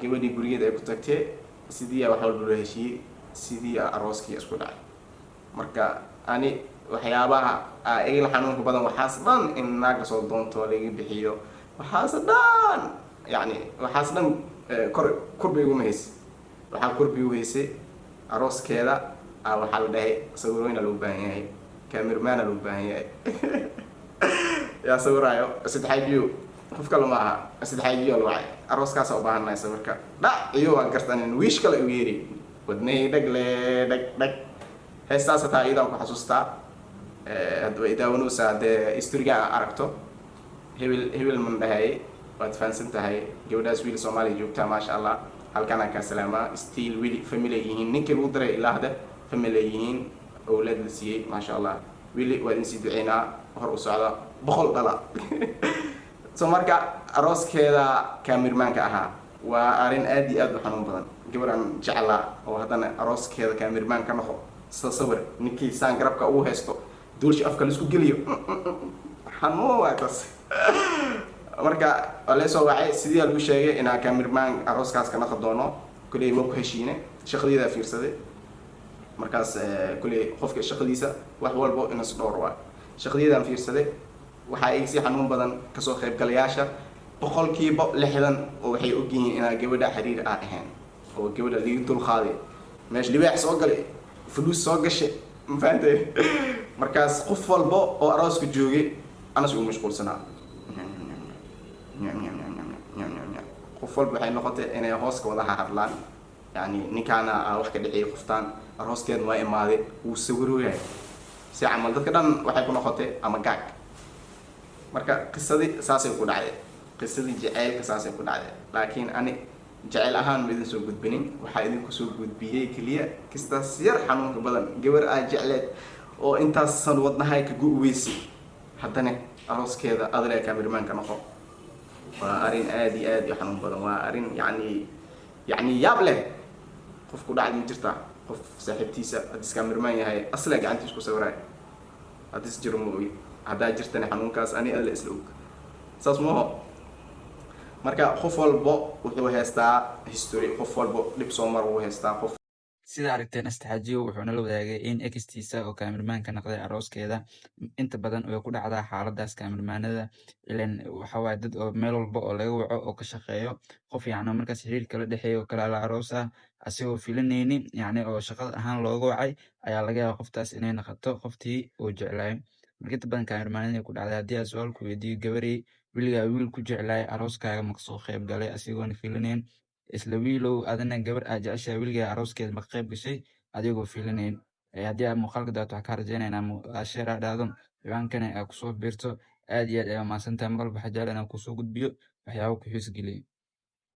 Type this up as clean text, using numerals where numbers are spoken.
gabadhii gurigeeda ay ku tagtay sidii wax walba loo heshiiyey sidii arooskii isku dhacay. marka ani waxyaabaha iga xanuunka badan waxaas dhan in naag la soo doonto laga bixiyo waxaas dhan yani waxaas dhan korbi ugu mahaysay waxaa korbi u haysay arooskeeda waxaa la dhahay sawirooyina loo baahan yahay cameraman loo baahan yahay yaa sawiraayo saddexaadiyo qof kale ma aha saddexaadiyo la wacay arooskaas u baahanay sawirka dhac iyo waan gartaan wiish kale u yeeri wadnay dhagle dhag heestaas taa idan ku xasuustaa hadba idaawanoosa de historiga aragto hebel man dhahay waad fahansan tahay gabadhaas wiil Soomaali joogta ma sha Allah halkan ka salaama still wiil family yihiin ninkii lagu daray ilaa hada family yihiin awlaad la siiyay ma sha Allah wiil waa in si duceynaa hor u socda boqol dhala soo marka arooskeeda cameraman-ka ahaa waa arin aad iyo aad u xanuun badan gabaran jecla oo hadana arooskeeda cameraman ka noqo sawir ninkii saan garabka uu haysto duulshi afka la isku geliyo xanuun waa taas marka wala soo wacay sidii lagu sheegay in cameraman arooskaas ka noqon doono kulay waa ku heshiine shaqadeeda fiirsaday markaas kulay qofka shaqadiisa wax walba in is dhowr waa shaqadeeda fiirsaday waxa ay si xanuun badan ka soo qayb galayaasha boqolkiiba 60 oo waxay og yihiin in gabadha xiriir ahayn oo gabadha liin dul qaaday meesh libaax soo galay fuluus soo gashay ma fahamtay markaas qof walba oo arooska joogay ana soo mashquulsanaa qof walba waxay noqotay inay hooska wada hadlaan yani ninkaana wax ka dhicay qoftaan arooskeed waa imaaday uu sawirooyay si amal dadka dhan waxay ku noqotay ama gaag marka qisadii saasay ku dhacday qisadii jaceylka saasay ku dhacday laakiin ani jaceyl ahaan ma idin soo gudbinin waxaa idin ku soo gudbiyay kaliya kistaas yar xanuunka badan gabar aad jecleed oo intaas san wadnahay ka guuweysay haddana arooskeeda adle cameraman ka noqo waa arin aad iyo aad u xanuun badan waa arin yani yaab leh qof ku dhacay jirta qof saaxiibtiisa hadis cameraman yahay asla gacantiisa ku sawiray hadis jiro mooy hadaa jirtana xanuunkaas ani alla isla og saas mooho marka qof walba wuxuu haystaa history qof walba dib soo mar uu haystaa qof sida aragteen astaxajiyo wuxuuna la wadaagay in extiisa oo cameraman ka noqday arooskeeda inta badan oo ku dhacda xaaladaas cameramanada ileen waxa waa dad oo meel walba oo laga waco oo ka shaqeeyo qof yacni markaas xiriir kala dhaxeeyo kala la aroosa asagoo filanaynin yacni oo shaqada ahaan looga wacay ayaa laga yaabaa qoftaas inay noqoto qoftii uu jeclaay marka inta badan cameramanada ku dhacday haddii aad su'aal ku weydiiyo gabaray wiligaa wiil ku jeclaay arooskaaga ma kasoo qayb galay asigoona filanayn isla wiilow adana gabar aad jeceshahay wiligaa arooskeeda ma qayb gashay adigoo filanayn haddii aad muuqaalka daawato waxaa ka rajaynaynaa share dhahdo ciwaankana aad kusoo biirto aad iyo aad ayaa mahadsantahay mar walba waxaa jecel inaan kusoo gudbiyo waxyaabo ku xiis geliya